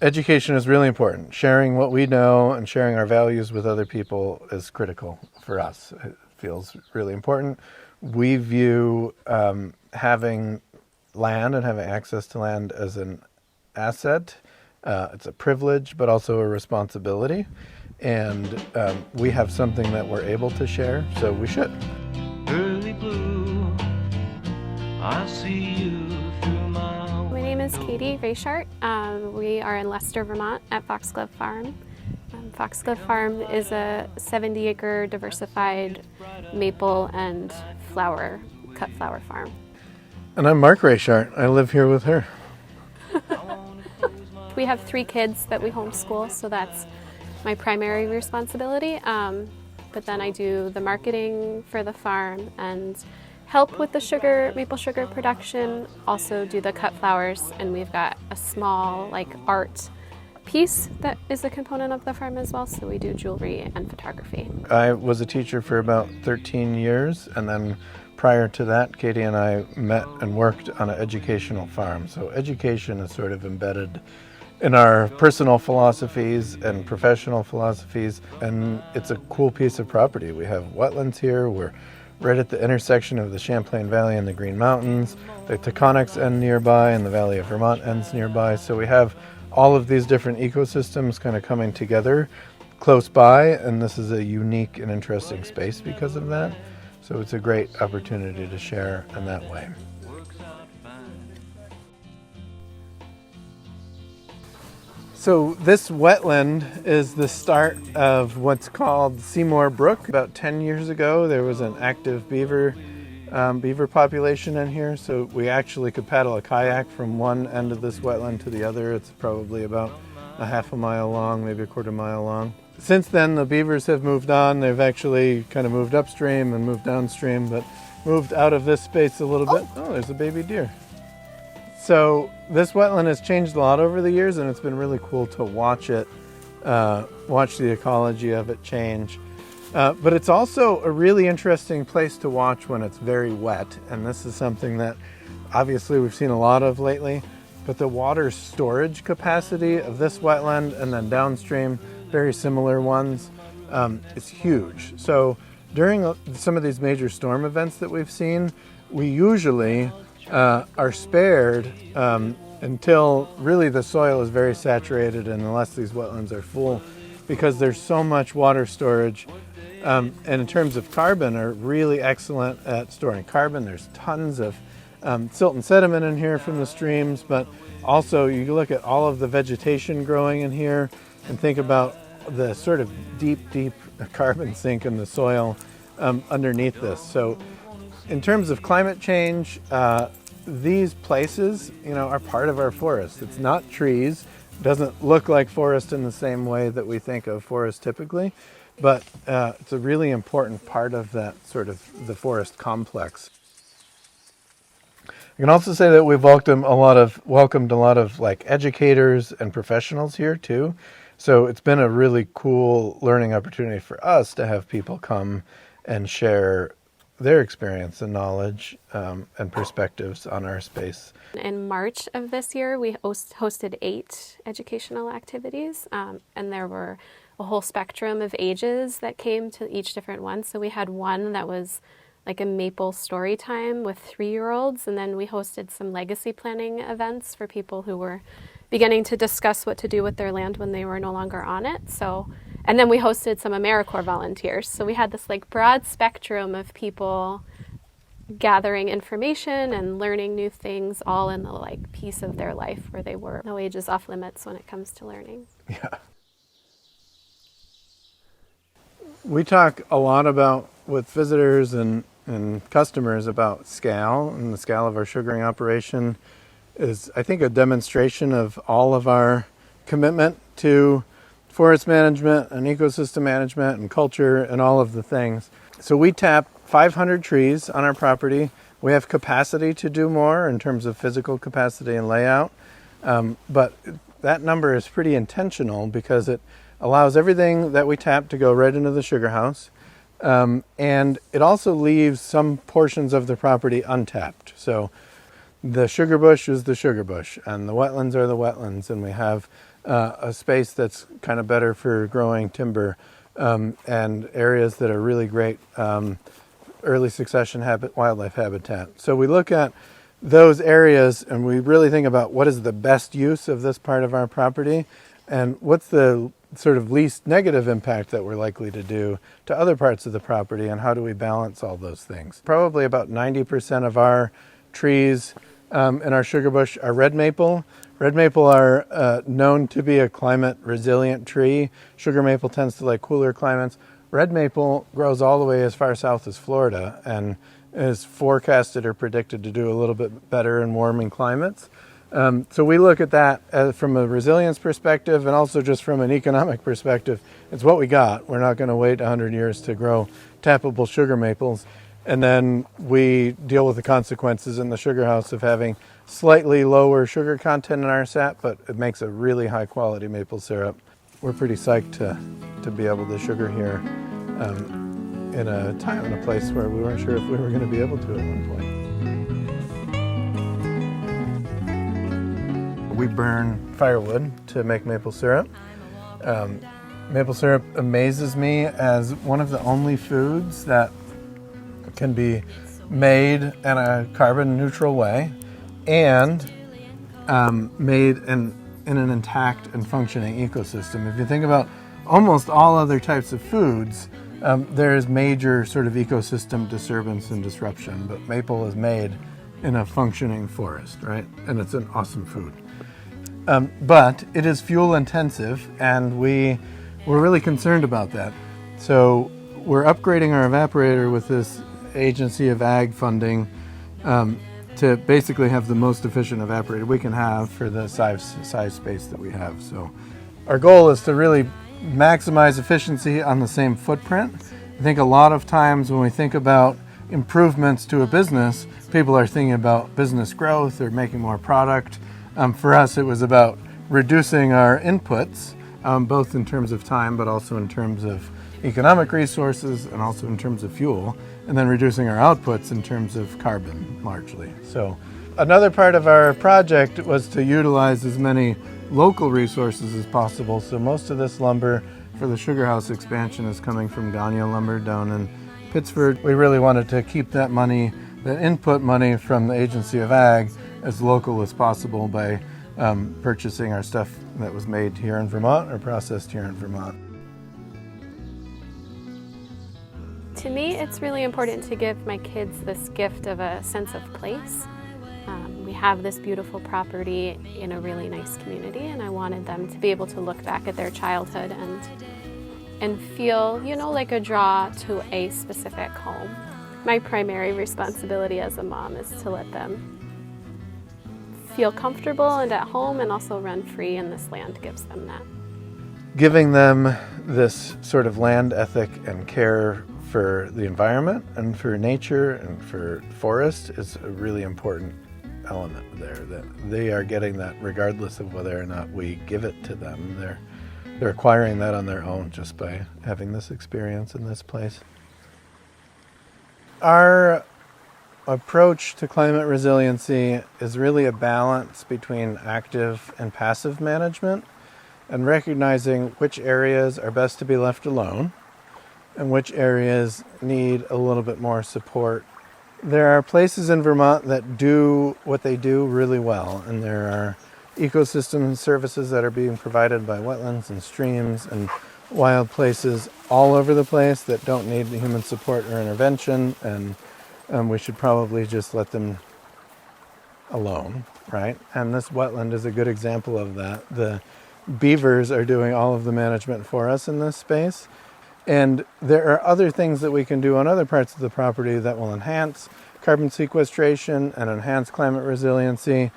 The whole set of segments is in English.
Education is really important. Sharing what we know and sharing our values with other people is critical for us. It feels really important. We view having land and having access to land as an asset. It's a privilege, but also a responsibility. And we have something that we're able to share, so we should. Early blue, I see you through My name is Katie Raishart. We are in Leicester, Vermont at Foxglove Farm. Foxglove Farm is a 70-acre diversified maple and cut flower farm. And I'm Mark Raishart. I live here with her. We have 3 kids that we homeschool, so that's my primary responsibility. But then I do the marketing for the farm and help with the maple sugar production, also do the cut flowers, and we've got a small art piece that is a component of the farm as well, so we do jewelry and photography. I was a teacher for about 13 years, and then prior to that, Katie and I met and worked on an educational farm. So education is sort of embedded in our personal philosophies and professional philosophies, and it's a cool piece of property. We have wetlands here. We're right at the intersection of the Champlain Valley and the Green Mountains. The Taconics end nearby and the Valley of Vermont ends nearby. So we have all of these different ecosystems kind of coming together close by, and this is a unique and interesting space because of that. So it's a great opportunity to share in that way. So this wetland is the start of what's called Seymour Brook. About 10 years ago, there was an active beaver population in here, so we actually could paddle a kayak from one end of this wetland to the other. It's probably about a half a mile long, maybe a quarter mile long. Since then, the beavers have moved on. They've actually kind of moved upstream and moved downstream, but moved out of this space a little bit. Oh, there's a baby deer. So this wetland has changed a lot over the years, and it's been really cool to watch it, watch the ecology of it change. But it's also a really interesting place to watch when it's very wet, and this is something that obviously we've seen a lot of lately, but the water storage capacity of this wetland and then downstream, very similar ones, is huge. So during some of these major storm events that we've seen, we usually are spared until really the soil is very saturated and unless these wetlands are full, because there's so much water storage, and in terms of carbon are really excellent at storing carbon. There's tons of silt and sediment in here from the streams, but also you look at all of the vegetation growing in here and think about the sort of deep carbon sink in the soil underneath this. So in terms of climate change, these places, are part of our forest. It's not trees. It doesn't look like forest in the same way that we think of forest typically, but it's a really important part of that sort of the forest complex. I can also say that we've welcomed a lot of educators and professionals here too. So it's been a really cool learning opportunity for us to have people come and share their experience and knowledge and perspectives on our space. In March of this year, we hosted 8 educational activities, and there were a whole spectrum of ages that came to each different one. So we had one that was like a maple story time with 3-year-olds, and then we hosted some legacy planning events for people who were beginning to discuss what to do with their land when they were no longer on it. And then we hosted some AmeriCorps volunteers. So we had this broad spectrum of people gathering information and learning new things, all in the piece of their life where they were no age is off limits when it comes to learning. Yeah. We talk a lot with visitors and customers about scale, and the scale of our sugaring operation is, I think, a demonstration of all of our commitment to forest management and ecosystem management and culture and all of the things. So we tap 500 trees on our property. We have capacity to do more in terms of physical capacity and layout, but that number is pretty intentional because it allows everything that we tap to go right into the sugar house, and it also leaves some portions of the property untapped. So the sugar bush is the sugar bush, and the wetlands are the wetlands, and we have a space that's kind of better for growing timber, and areas that are really great early succession wildlife habitat. So we look at those areas and we really think about what is the best use of this part of our property and what's the sort of least negative impact that we're likely to do to other parts of the property, and how do we balance all those things. Probably about 90% of our trees in our sugar bush are red maple. Red maple are known to be a climate resilient tree. Sugar maple tends to like cooler climates. Red maple grows all the way as far south as Florida and is forecasted or predicted to do a little bit better in warming climates. So we look at that from a resilience perspective and also just from an economic perspective. It's what we got. We're not going to wait 100 years to grow tappable sugar maples. And then we deal with the consequences in the sugar house of having slightly lower sugar content in our sap, but it makes a really high quality maple syrup. We're pretty psyched to be able to sugar here in a time and a place where we weren't sure if we were going to be able to at one point. We burn firewood to make maple syrup. Maple syrup amazes me as one of the only foods that can be made in a carbon neutral way and made in an intact and functioning ecosystem. If you think about almost all other types of foods, there is major sort of ecosystem disturbance and disruption, but maple is made in a functioning forest, right? And it's an awesome food. But it is fuel intensive, and we're really concerned about that. So we're upgrading our evaporator with this Agency of Ag funding to basically have the most efficient evaporator we can have for the size space that we have. So our goal is to really maximize efficiency on the same footprint. I think a lot of times when we think about improvements to a business, people are thinking about business growth or making more product. For us, it was about reducing our inputs, both in terms of time, but also in terms of economic resources and also in terms of fuel, and then reducing our outputs in terms of carbon, largely. So another part of our project was to utilize as many local resources as possible. So most of this lumber for the sugar house expansion is coming from Gagne lumber down in Pittsford. We really wanted to keep that money, the input money from the Agency of Ag, as local as possible by purchasing our stuff that was made here in Vermont or processed here in Vermont. To me, it's really important to give my kids this gift of a sense of place. We have this beautiful property in a really nice community, and I wanted them to be able to look back at their childhood and feel, like a draw to a specific home. My primary responsibility as a mom is to let them feel comfortable and at home and also run free, and this land gives them that. Giving them this sort of land ethic and care for the environment and for nature and for forest is a really important element there, that they are getting that regardless of whether or not we give it to them. They're acquiring that on their own just by having this experience in this place. Our approach to climate resiliency is really a balance between active and passive management, and recognizing which areas are best to be left alone and which areas need a little bit more support. There are places in Vermont that do what they do really well, and there are ecosystem services that are being provided by wetlands and streams and wild places all over the place that don't need human support or intervention, and we should probably just let them alone, right? And this wetland is a good example of that. The beavers are doing all of the management for us in this space. And there are other things that we can do on other parts of the property that will enhance carbon sequestration and enhance climate resiliency.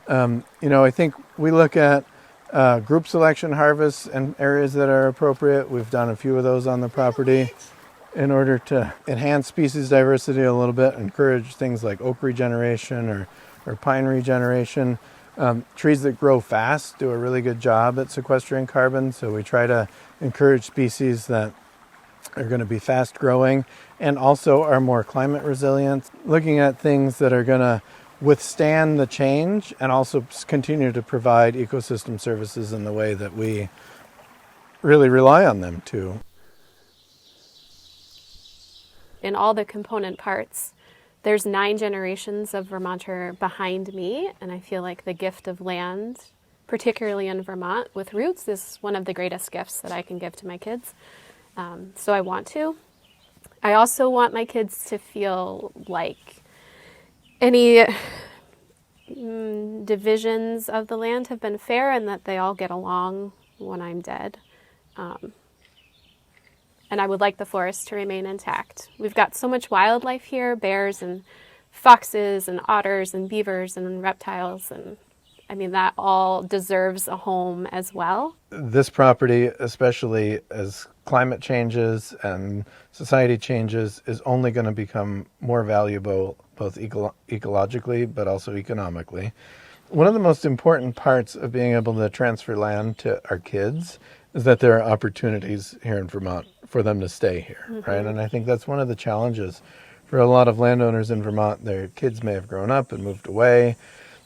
I think we look at group selection harvests and areas that are appropriate. We've done a few of those on the property in order to enhance species diversity a little bit, encourage things like oak regeneration or pine regeneration. Trees that grow fast do a really good job at sequestering carbon, so we try to encourage species that are going to be fast growing and also are more climate resilient. Looking at things that are going to withstand the change and also continue to provide ecosystem services in the way that we really rely on them to. In all the component parts, there's 9 generations of Vermonter behind me, and I feel like the gift of land, particularly in Vermont with roots, is one of the greatest gifts that I can give to my kids. So I want to. I also want my kids to feel like any divisions of the land have been fair and that they all get along when I'm dead. And I would like the forest to remain intact. We've got so much wildlife here, bears and foxes and otters and beavers and reptiles, and I mean, that all deserves a home as well. This property, especially as climate changes and society changes, is only going to become more valuable both ecologically but also economically. One of the most important parts of being able to transfer land to our kids is that there are opportunities here in Vermont for them to stay here, right? And I think that's one of the challenges for a lot of landowners in Vermont. Their kids may have grown up and moved away.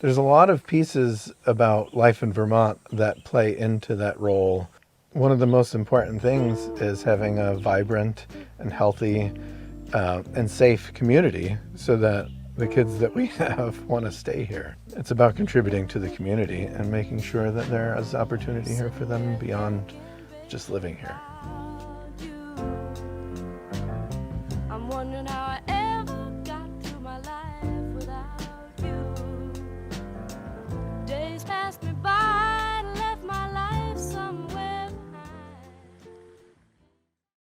There's a lot of pieces about life in Vermont that play into that role. One of the most important things is having a vibrant and healthy and safe community so that the kids that we have want to stay here. It's about contributing to the community and making sure that there is opportunity here for them beyond just living here. I'm wondering how I